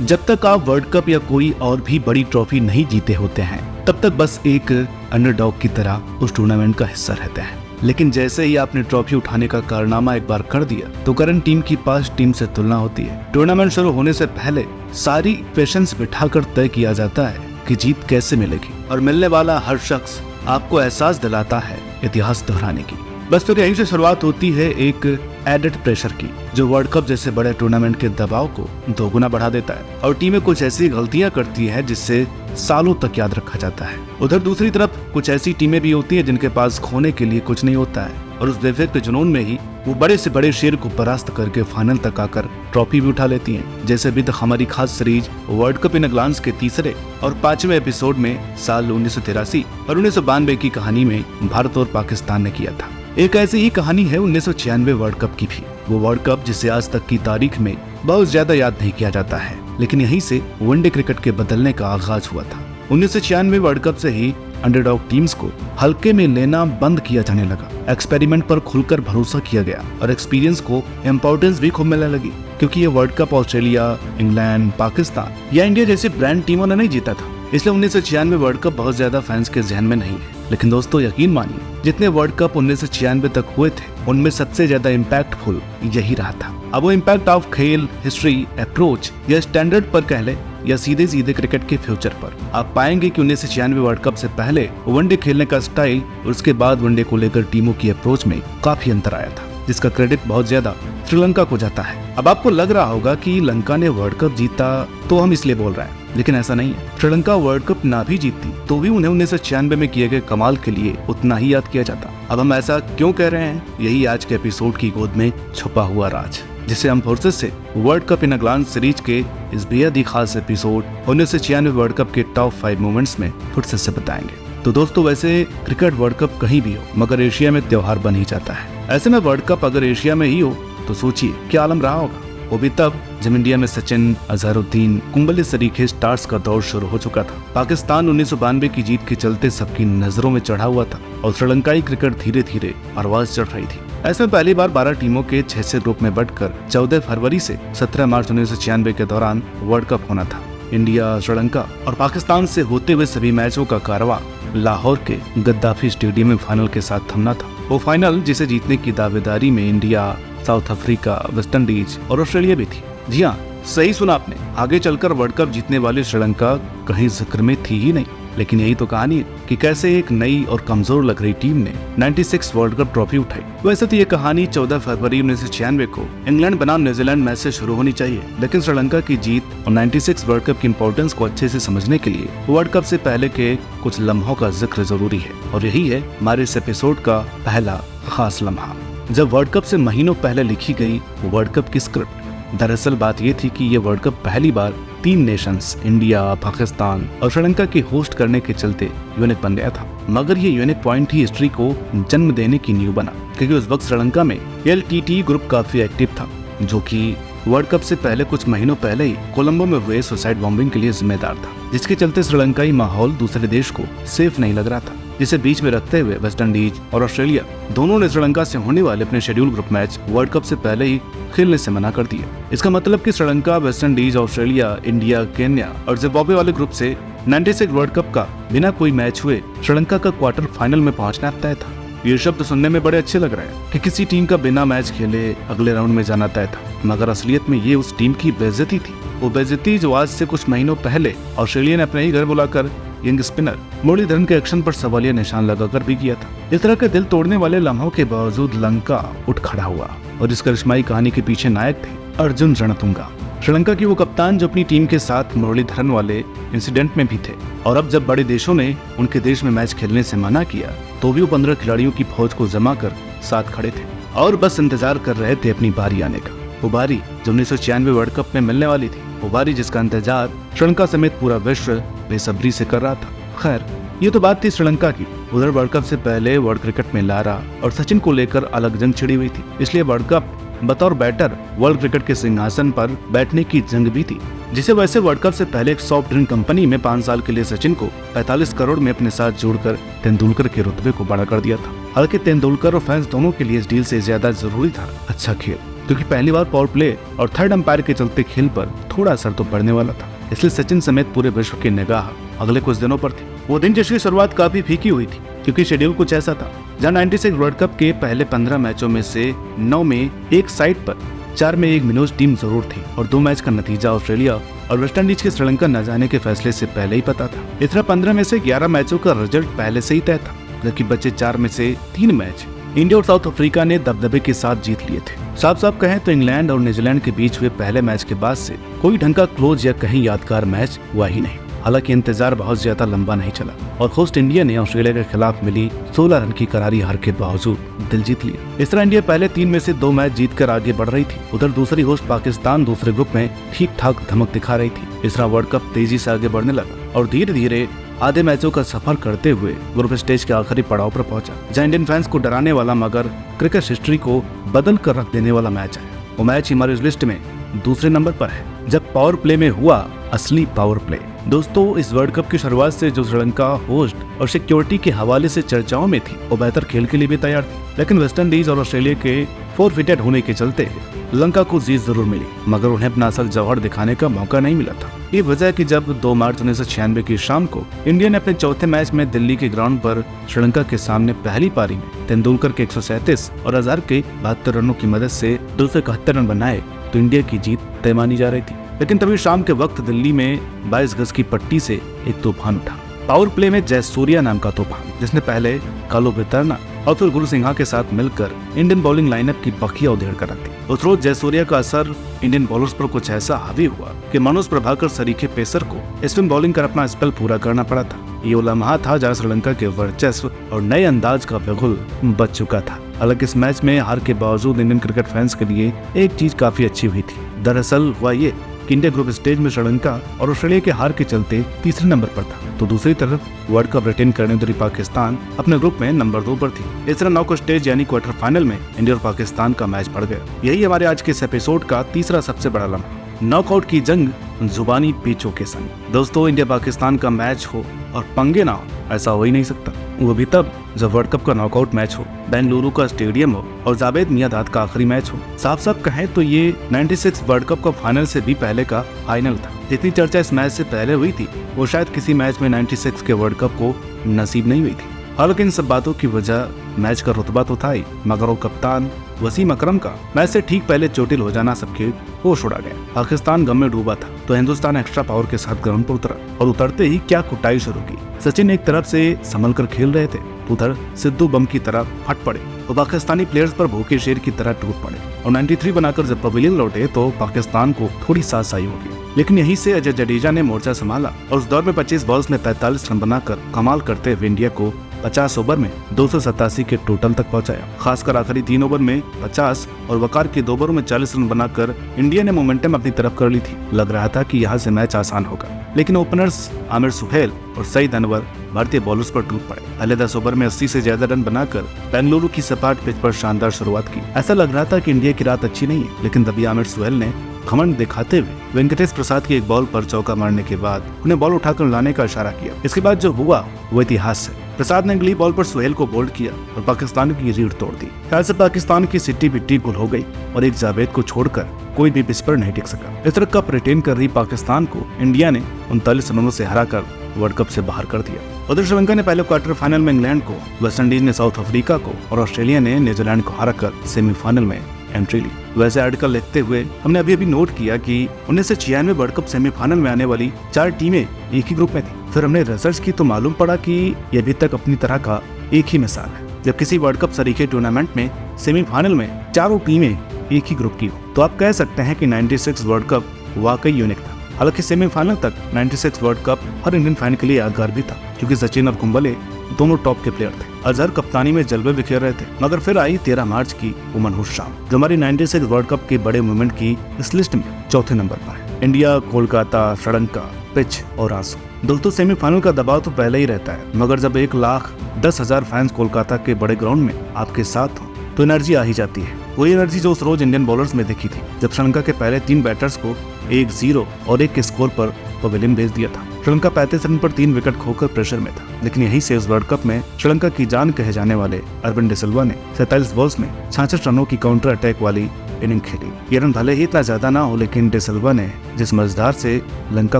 जब तक आप वर्ल्ड कप या कोई और भी बड़ी ट्रॉफी नहीं जीते होते हैं तब तक बस एक अंडरडॉग की तरह उस टूर्नामेंट का हिस्सा रहते हैं। लेकिन जैसे ही आपने ट्रॉफी उठाने का कारनामा एक बार कर दिया तो करंट टीम की पास्ट टीम से तुलना होती है। टूर्नामेंट शुरू होने से पहले सारी इक्वेशंस बिठाकर तय किया जाता है कि जीत कैसे मिलेगी, और मिलने वाला हर शख्स आपको एहसास दिलाता है इतिहास दोहराने की। बस फिर यहीं से शुरुआत होती है एक एडेड प्रेशर की, जो वर्ल्ड कप जैसे बड़े टूर्नामेंट के दबाव को दोगुना बढ़ा देता है और टीमें कुछ ऐसी गलतियां करती है जिससे सालों तक याद रखा जाता है। उधर दूसरी तरफ कुछ ऐसी टीमें भी होती है जिनके पास खोने के लिए कुछ नहीं होता है, और उस बेफिक्र के जुनून में ही वो बड़े से बड़े शेर को परास्त करके फाइनल तक आकर ट्रॉफी भी उठा लेती हैं। जैसे अभी तक हमारी खास series world cup in a glance के तीसरे और 5वें एपिसोड में साल 1983 और 1992 की कहानी में भारत और पाकिस्तान ने किया था। एक ऐसी ही कहानी है 1996 वर्ल्ड कप की भी। वो वर्ल्ड कप जिसे आज तक की तारीख में बहुत ज्यादा याद नहीं किया जाता है, लेकिन यहीं से वनडे क्रिकेट के बदलने का आगाज हुआ था। 1996 वर्ल्ड कप से ही अंडरडॉग टीम्स को हल्के में लेना बंद किया जाने लगा। एक्सपेरिमेंट पर खुलकर भरोसा किया गया और एक्सपीरियंस को इम्पोर्टेंस भी खूब मिलने लगी, क्योंकि ये world cup Australia, England, Pakistan या इंडिया जैसी ब्रांड टीमों ने नहीं जीता था। इसलिए 1996 वर्ल्ड कप बहुत ज्यादा फैंस के जहन में नहीं है। लेकिन दोस्तों यकीन मानिए, जितने वर्ल्ड कप 1996 तक हुए थे उनमें सबसे ज्यादा इम्पैक्टफुल यही रहा था। अब वो इम्पैक्ट ऑफ खेल, हिस्ट्री, अप्रोच या स्टैंडर्ड पर कह ले या सीधे सीधे क्रिकेट के फ्यूचर पर, आप पाएंगे कि 1996 वर्ल्ड कप से पहले वनडे खेलने का स्टाइल और उसके बाद वनडे को लेकर टीमों की अप्रोच में काफी अंतर आया था, जिसका क्रेडिट बहुत ज्यादा श्रीलंका को जाता है। अब आपको लग रहा होगा कि लंका ने वर्ल्ड कप जीता तो हम इसलिए बोल रहे हैं, लेकिन ऐसा नहीं है। श्रीलंका वर्ल्ड कप ना भी जीतती तो भी उन्हें 1996 में किए गए कमाल के लिए उतना ही याद किया जाता। अब हम ऐसा क्यों कह रहे हैं, यही आज के एपिसोड की गोद में छुपा हुआ राज, जिसे हम फोर्सेस से world cup in a glance series के इस बेहद ही खास एपिसोड 1996 वर्ल्ड कप के टॉप 5 मोमेंट्स में फुर्सत से बताएंगे। तो दोस्तों, वैसे क्रिकेट वर्ल्ड कप कहीं भी हो मगर एशिया में त्योहार बन ही जाता है। ऐसे में वर्ल्ड कप अगर एशिया में ही हो तो सोचिए क्या आलम रहा होगा। वो भी तब जब इंडिया में सचिन, अजहरुद्दीन, कुंबले सरीखे स्टार्स का दौर शुरू हो चुका था। पाकिस्तान 1992 की जीत के चलते सबकी नजरों में चढ़ा हुआ था और श्रीलंकाई क्रिकेट धीरे धीरे आवाज चढ़ रही थी। ऐसे में पहली बार 12 टीमों के 6 से ग्रुप में बढ़कर 14 फरवरी से 17 मार्च 1996 के दौरान वर्ल्ड कप होना था। इंडिया, श्रीलंका और पाकिस्तान से होते हुए सभी मैचों का कारवां लाहौर के गद्दाफी स्टेडियम में फाइनल के साथ थमना था। वो फाइनल जिसे जीतने की दावेदारी में India, south Africa, West Indies और ऑस्ट्रेलिया भी थी। जी हाँ, सही सुना आपने। आगे चलकर वर्ल्ड कप जीतने वाली श्रीलंका कहीं जिक्र में थी ही नहीं। लेकिन यही तो कहानी है कि कैसे एक नई और कमजोर लग रही टीम ने 96 वर्ल्ड कप ट्रॉफी उठाई। वैसे तो ये कहानी 14 फरवरी 1996 को इंग्लैंड बनाम न्यूजीलैंड मैच से शुरू होनी चाहिए, लेकिन श्रीलंका की जीत और 96 वर्ल्ड कप की इम्पोर्टेंस को अच्छे से समझने के लिए वर्ल्ड कप से पहले के कुछ लम्हों का जिक्र जरूरी है, और यही है हमारे इस एपिसोड का पहला खास लम्हा। जब वर्ल्ड कप से महीनों पहले लिखी गई वर्ल्ड कप की स्क्रिप्ट, दरअसल बात ये थी कि ये वर्ल्ड कप पहली बार 3 नेशंस इंडिया, पाकिस्तान और श्रीलंका की होस्ट करने के चलते यूनिक बन गया था। मगर ये यूनिक पॉइंट ही हिस्ट्री को जन्म देने की नींव बना, क्योंकि उस वक्त श्रीलंका में LTT ग्रुप काफी एक्टिव था, जो कि वर्ल्ड कप से पहले कुछ महीनों पहले ही कोलंबो में हुए सुसाइड बॉम्बिंग के लिए जिम्मेदार था, जिसके चलते श्रीलंकाई माहौल दूसरे देश को सेफ नहीं लग रहा था, जिसे बीच में रखते हुए वेस्ट इंडीज और ऑस्ट्रेलिया दोनों ने श्रीलंका से होने वाले अपने schedule group match world cup से पहले ही खेलने से मना कर दिया। इसका मतलब कि Sri Lanka, West Indies, Australia, India, Kenya और जिम्बाब्वे वाले ग्रुप से 96 वर्ल्ड कप का बिना कोई मैच हुए श्रीलंका का क्वार्टर फाइनल में पहुंचना तय था। ये शब्द सुनने में बड़े अच्छे लग रहे हैं कि किसी टीम का बिना मैच खेले अगले राउंड में जाना तय था, मगर असलियत में ये उस टीम की बेइज्जती थी। वो बेइज्जती जो आज से कुछ महीनों पहले ऑस्ट्रेलिया ने अपने ही घर बुलाकर यंग स्पिनर मुरलीधरन के एक्शन पर सवालिया निशान लगाकर भी किया था। इस तरह के दिल तोड़ने वाले लम्हों के बावजूद लंका उठ खड़ा हुआ, और इस करिश्माई कहानी के पीछे नायक थे अर्जुन रणतुंगा, श्रीलंका की वो कप्तान जो अपनी टीम के साथ मुरलीधरन वाले इंसिडेंट में भी थे। और अब जब बड़े देशों ने उनके देश में मैच खेलने से मना किया तो भी वो 15 खिलाड़ियों की फौज को जमा कर साथ खड़े थे और बस इंतजार कर रहे थे अपनी बारी आने का। वो बारी जो 1996 वर्ल्ड कप में मिलने वाली थी, वो बारी जिसका इंतजार श्रीलंका समेत पूरा विश्व बेसब्री से कर रहा था। खैर, ये तो बात थी श्रीलंका की। उधर वर्ल्ड कप से पहले वर्ल्ड क्रिकेट में लारा और सचिन को लेकर अलग जंग छिड़ी हुई थी, इसलिए वर्ल्ड कप बतौर बैटर वर्ल्ड क्रिकेट के सिंहासन पर बैठने की जंग भी थी, जिसे वैसे वर्ल्ड कप से पहले एक सॉफ्ट ड्रिंक कंपनी में 5 साल के लिए सचिन को 45 करोड़ में अपने साथ जोड़कर तेंदुलकर के रुतबे को बड़ा कर दिया था। हालांकि तेंदुलकर और फैंस दोनों के लिए इस डील से ज्यादा जरूरी था अच्छा खेल। क्योंकि पहली बार पावर प्ले और थर्ड अंपायर के चलते खेल पर थोड़ा असर तो पड़ने वाला था। इसलिए सचिन समेत पूरे विश्व की निगाह अगले कुछ दिनों पर थी। वो दिन जिसकी शुरुआत काफी फीकी हुई थी, क्योंकि शेड्यूल कुछ ऐसा था जहां 96 वर्ल्ड कप के पहले 15 मैचों में से 9 में एक साइड पर 4 में एक मिनोज टीम जरूर थी और 2 मैच का नतीजा ऑस्ट्रेलिया और वेस्टइंडीज के श्रीलंका न जाने के फैसले से पहले ही पता था। इस तरह 15 में से 11 मैचों का रिजल्ट पहले से ही तय था, जबकि बचे 4 में से 3 मैच इंडिया और साउथ अफ्रीका ने दबदबे के साथ जीत लिए थे। साफ साफ कहें तो इंग्लैंड और न्यूजीलैंड के बीच हुए पहले मैच के बाद से कोई ढंग का क्लोज या कहीं यादगार मैच हुआ ही नहीं। हालांकि इंतजार बहुत ज्यादा लंबा नहीं चला और होस्ट इंडिया ने ऑस्ट्रेलिया के खिलाफ मिली 16 रन की करारी हार के बावजूद दिल जीत लिया। इस तरह इंडिया पहले 3 में से 2 मैच जीतकर आगे बढ़ रही थी। उधर दूसरी होस्ट पाकिस्तान दूसरे ग्रुप में ठीक ठाक धमक दिखा रही थी। इस तरह वर्ल्ड कप तेजी से आगे बढ़ने लगा और धीरे धीरे आधे मैचों का सफर करते हुए ग्रुप स्टेज के आखिरी पड़ाव पर पहुंचा, जहां इंडियन फैंस को डराने वाला मगर क्रिकेट हिस्ट्री को बदल कर रख देने वाला मैच है। वो मैच हमारी इस लिस्ट में दूसरे नंबर पर है, जब पावर प्ले में हुआ असली पावर प्ले। दोस्तों, इस वर्ल्ड कप की शुरुआत से जो श्रीलंका होस्ट और सिक्योरिटी के हवाले से चर्चाओं में थी, वो बेहतर खेल के लिए भी तैयार थी, लेकिन वेस्टइंडीज और ऑस्ट्रेलिया के फोरफिटेड होने के चलते श्रीलंका को जीत जरूर मिली, मगर उन्हें अपना असल जौहर दिखाने का मौका नहीं मिला था। ये वजह है कि जब 2 मार्च 1996 की शाम को इंडिया ने अपने चौथे मैच में दिल्ली के ग्राउंड पर श्रीलंका के सामने पहली पारी में तेंदुलकर के 137 और अजहर के 72 रनों की मदद से 271 रन बनाए तो इंडिया की जीत तय मानी जा रही थी। लेकिन तभी शाम के वक्त दिल्ली में 22 गज की पट्टी से एक तूफान उठा। पावर प्ले में जयसूर्या नाम का तूफान, जिसने पहले कालो बेतरना और फिर गुरु सिंघा के साथ मिलकर इंडियन बॉलिंग लाइनअप की बखिया उधेड़ कर रख दी। उस रोज जयसूर्या का असर इंडियन बॉलर्स पर कुछ ऐसा हावी हुआ कि मनोज प्रभाकर सरीखे पेसर को स्पिन बॉलिंग कर अपना स्पेल पूरा करना पड़ा था। ये वो लम्हा था जहाँ श्रीलंका के वर्चस्व और नए अंदाज का बिगुल बच चुका था। हालांकि इस मैच में हार के बावजूद इंडियन क्रिकेट फैंस के लिए एक चीज काफी अच्छी हुई थी। दरअसल हुआ ये कि इंडिया ग्रुप स्टेज में श्रीलंका और ऑस्ट्रेलिया के हार के चलते तीसरे नंबर पर था, तो दूसरी तरफ वर्ल्ड कप रिटेन करने वाली पाकिस्तान अपने ग्रुप में नंबर 2 पर थी। इस तरह नॉकआउट स्टेज यानी क्वार्टर फाइनल में इंडिया और पाकिस्तान का मैच पड़ गया। यही हमारे आज के इस एपिसोड का तीसरा सबसे बड़ा लम्हा, नॉकआउट की जंग जुबानी पेचों के संग। दोस्तों, इंडिया पाकिस्तान का मैच हो और पंगे ना हो, ऐसा हो ही नहीं सकता। वो भी तब जब वर्ल्ड कप का नॉकआउट मैच हो, बेंगलुरु का स्टेडियम हो और जावेद मियांदाद का आखिरी मैच हो। साफ साफ कहें तो ये 96 वर्ल्ड कप का फाइनल से भी पहले का फाइनल था। जितनी चर्चा इस मैच से पहले हुई थी, वो शायद किसी मैच में 96 के वर्ल्ड कप को नसीब नहीं हुई थी। हालांकि इन सब बातों की वजह मैच का रुतबा तो था ही, मगर वो कप्तान वसीम अकरम का मैच से ठीक पहले चोटिल हो जाना सबके होश उड़ा गया। पाकिस्तान गम में डूबा था तो हिंदुस्तान एक्स्ट्रा पावर के साथ ग्राउंड पर उतरा और उतरते ही क्या कुटाई शुरू की। सचिन एक तरफ से संभल कर खेल रहे थे, उधर सिद्धू बम की तरह फट पड़े और पाकिस्तानी प्लेयर्स पर भूखे शेर की तरह टूट पड़े और 93 बनाकर जब पवेलियन लौटे तो पाकिस्तान को थोड़ी सासाई होगी। लेकिन यहीं से अजय जडेजा ने मोर्चा संभाला और उस दौर में 25 बॉल्स में 43 रन बनाकर कमाल करते हुए इंडिया को 50 ओवर में 287 के टोटल तक पहुंचाया। खासकर आखिरी 3 ओवर में 50 और वकार के 2 ओवरों में 40 रन बनाकर इंडिया ने मोमेंटम अपनी तरफ कर ली थी। लग रहा था कि यहाँ से मैच आसान होगा, लेकिन ओपनर्स आमिर सुहेल और सईद अनवर भारतीय बॉलर्स पर टूट पड़े। पहले 10 ओवर में 80 से ज्यादा रन बनाकर बेंगलुरु की सपाट पिच पर शानदार शुरुआत की। ऐसा लग रहा था कि इंडिया की रात अच्छी नहीं है, लेकिन तभी आमिर सुहेल ने घमंड दिखाते हुए वेंकटेश प्रसाद की एक बॉल पर चौका मारने के बाद उन्हें बॉल उठाकर लाने का इशारा किया। इसके बाद जो हुआ वो इतिहास है। प्रसाद ने अगली बॉल पर सुहेल को बोल्ड किया और पाकिस्तान की रीढ़ तोड़ दी। शायद से पाकिस्तान की सिट्टी बिट्टी गुल हो गई और एक जावेद को छोड़कर कोई भी पिच पर नहीं टिक सका। इस तरह कप रिटेन कर रही पाकिस्तान को इंडिया ने 39 रनों से हराकर वर्ल्ड कप से बाहर कर दिया। उधर श्रीलंका ने पहले क्वार्टर फाइनल में इंग्लैंड को, वेस्टइंडीज ने साउथ अफ्रीका को और ऑस्ट्रेलिया ने न्यूजीलैंड को हराकर सेमीफाइनल में एंट्री ली। वैसे आर्टिकल लिखते हुए हमने अभी नोट किया कि 1996 वर्ल्ड कप सेमीफाइनल में आने वाली 4 टीमें एक ही ग्रुप में थी। फिर हमने रिसर्च की तो मालूम पड़ा कि यह अभी तक अपनी तरह का एक ही मिसाल है। जब किसी वर्ल्ड कप सरीखे टूर्नामेंट में सेमीफाइनल में चारों टीमें एक ही ग्रुप की हो, तो आप कह सकते हैं कि 96 वर्ल्ड कप वाकई यूनिक था। हालांकि सेमीफाइनल तक 96 वर्ल्ड कप हर इंडियन फैन के लिए यादगार भी था, क्योंकि सचिन और कुंबले दोनों टॉप के प्लेयर थे। अजहर कप्तानी में जलवे बिखेर रहे थे। मगर फिर आई 13 मार्च की वो मनहूस शाम, जो हमारी 96 वर्ल्ड कप के बड़े मूवमेंट की इस लिस्ट में चौथे नंबर पर है। इंडिया, कोलकाता, श्रीलंका, पिच और आंसू। दोस्तों, सेमीफाइनल का दबाव तो पहले ही रहता है, मगर जब 1,10,000 फैंस कोलकाता के बड़े ग्राउंड में आपके साथ हो तो एनर्जी आ ही जाती है। वही एनर्जी जो उस रोज इंडियन बॉलर्स में दिखी थी, जब श्रीलंका के पहले 3 बैटर्स को 1-0 और 1 के स्कोर पर पवेलियन भेज दिया था। श्रीलंका 35 रन पर 3 विकेट खोकर प्रेशर में था, लेकिन यहीं से इस वर्ल्ड कप में श्रीलंका की जान कहे जाने वाले अरविंद डिसिल्वा ने 47 बॉल्स में 66 रनों की काउंटर अटैक वाली इनिंग खेली। ये रन भले ही इतना ज्यादा ना हो, लेकिन डिसिल्वा ने जिस मजदार से लंका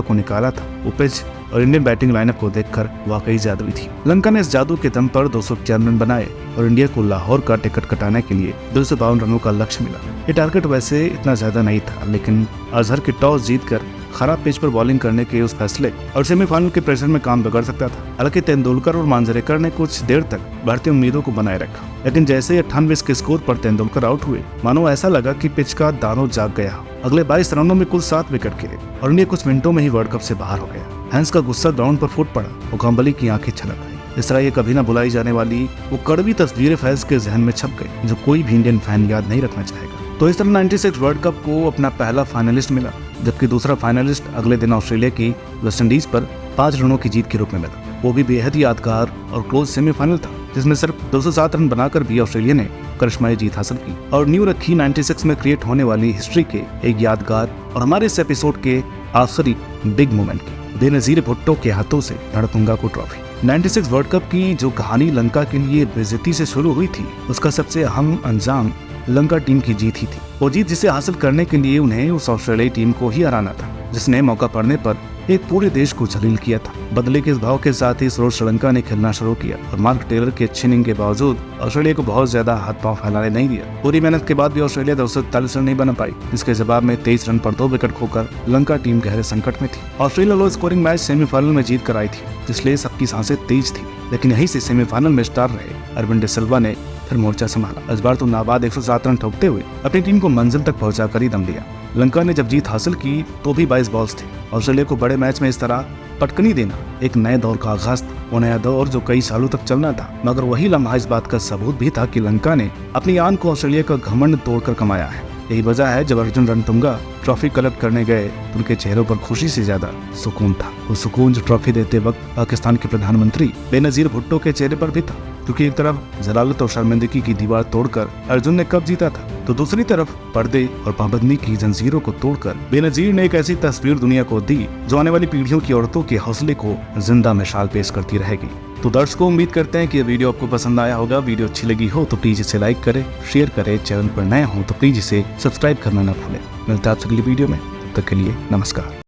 को निकाला था वो पिच और इंडियन बैटिंग लाइनअप को देखकर वाकई जादुई थी। लंका ने इस जादू के दम पर 251 रन बनाए और इंडिया को लाहौर का टिकट कटाने के लिए 252 रनों का लक्ष्य मिला। ये टारगेट वैसे इतना ज्यादा नहीं था, लेकिन अजहर की टॉस जीतकर खराब पिच पर बॉलिंग करने के उस फैसले और सेमीफाइनल के प्रेशर में काम बिगड़ सकता था। हालांकि तेंदुलकर और मांजरेकर ने कुछ देर तक भारतीय उम्मीदों को बनाए रखा, लेकिन जैसे ही 98 के स्कोर पर तेंदुलकर आउट हुए, मानो ऐसा लगा कि पिच का दानव जाग गया। अगले 22 रनों में कुल 7 विकेट गिरे और इंडिया कुछ मिनटों में ही वर्ल्ड कप से बाहर हो गया। हैंस का गुस्सा ग्राउंड पर फूट पड़ा और काम्बली की आंखें छलक गई। इस तरह ये कभी न भुलाई जाने वाली वो कड़वी तस्वीर फैज के जहन में छप गई, जो कोई भी इंडियन फैन याद नहीं रखना चाहेगा। तो इस तरह 96 वर्ल्ड कप को अपना पहला फाइनलिस्ट मिला, जबकि दूसरा फाइनलिस्ट अगले दिन ऑस्ट्रेलिया की वेस्टइंडीज पर 5 रनों की जीत के रूप में मिला। वो भी बेहद यादगार और क्लोज सेमीफाइनल था, जिसमें सिर्फ 207 रन बनाकर भी ऑस्ट्रेलिया ने करिश्माई जीत हासिल की और न्यू रखी 96 में क्रिएट होने वाली हिस्ट्री के एक यादगार और हमारे इस एपिसोड के आखिरी बिग मोमेंट की। बेनजीर भुट्टो के हाथों से रणतुंगा को ट्रॉफी। 96 वर्ल्ड कप की जो कहानी लंका के लिए बेइज्जती से शुरू हुई थी, उसका सबसे अहम अंजाम लंका टीम की जीत ही थी। वो जीत जिसे हासिल करने के लिए उन्हें उस ऑस्ट्रेलियाई टीम को ही हराना था, जिसने मौका पड़ने पर एक पूरे देश को जलील किया था। बदले के इस भाव के साथ ही रोज श्रीलंका ने खेलना शुरू किया और मार्क टेलर के अच्छी इनिंग के बावजूद ऑस्ट्रेलिया को बहुत ज्यादा हाथ पांव फैलाने नहीं दिया। पूरी मेहनत के बाद भी ऑस्ट्रेलिया 241 रन नहीं बना पाई, जिसके जवाब में 23 रन पर 2 विकेट खोकर लंका टीम गहरे संकट में थी। Australia low scoring match semifinal में जीत कर आई थी, इसलिए सबकी सांसें तेज थी, लेकिन यहीं से सेमीफाइनल में स्टार रहे अरविंद डिसिल्वा ने फिर मोर्चा संभाला। इस बार तो नाबाद 107 रन ठोकते हुए अपनी टीम को मंजिल तक पहुंचाकर ही दम लिया। लंका ने जब जीत हासिल की तो भी 22 बॉल्स थे। ऑस्ट्रेलिया को बड़े मैच में इस तरह पटकनी देना एक नए दौर का आगाज था, वो नया दौर जो कई सालों तक चलना था। मगर वही लम्हा इस बात का सबूत भी था कि लंका ने अपनी आन को ऑस्ट्रेलिया का घमंड तोड़कर कमाया है। यही वजह है जब अर्जुन रणतुंगा ट्रॉफी कलेक्ट करने गए तो उनके चेहरों पर खुशी से ज्यादा सुकून था। वो सुकून जो ट्रॉफी देते वक्त पाकिस्तान के प्रधानमंत्री बेनजीर भुट्टो के चेहरे पर भी था, क्योंकि एक तरफ जलालत और शर्मिंदगी की दीवार तोड़कर अर्जुन ने कप जीता था, तो दूसरी तरफ पर्दे और पाबंदी की जंजीरों को तोड़कर बेनजीर ने एक ऐसी तस्वीर दुनिया को दी जो आने वाली पीढ़ियों की औरतों के हौसले को जिंदा मिसाल पेश करती रहेगी। तो दर्शकों, उम्मीद करते हैं कि ये वीडियो आपको पसंद आया होगा। वीडियो अच्छी लगी हो तो प्लीज इसे लाइक करें, शेयर करें। चैनल पर नए हो तो प्लीज इसे सब्सक्राइब करना ना भूलें। मिलता है आपसे अगली वीडियो में, तब तक के लिए नमस्कार।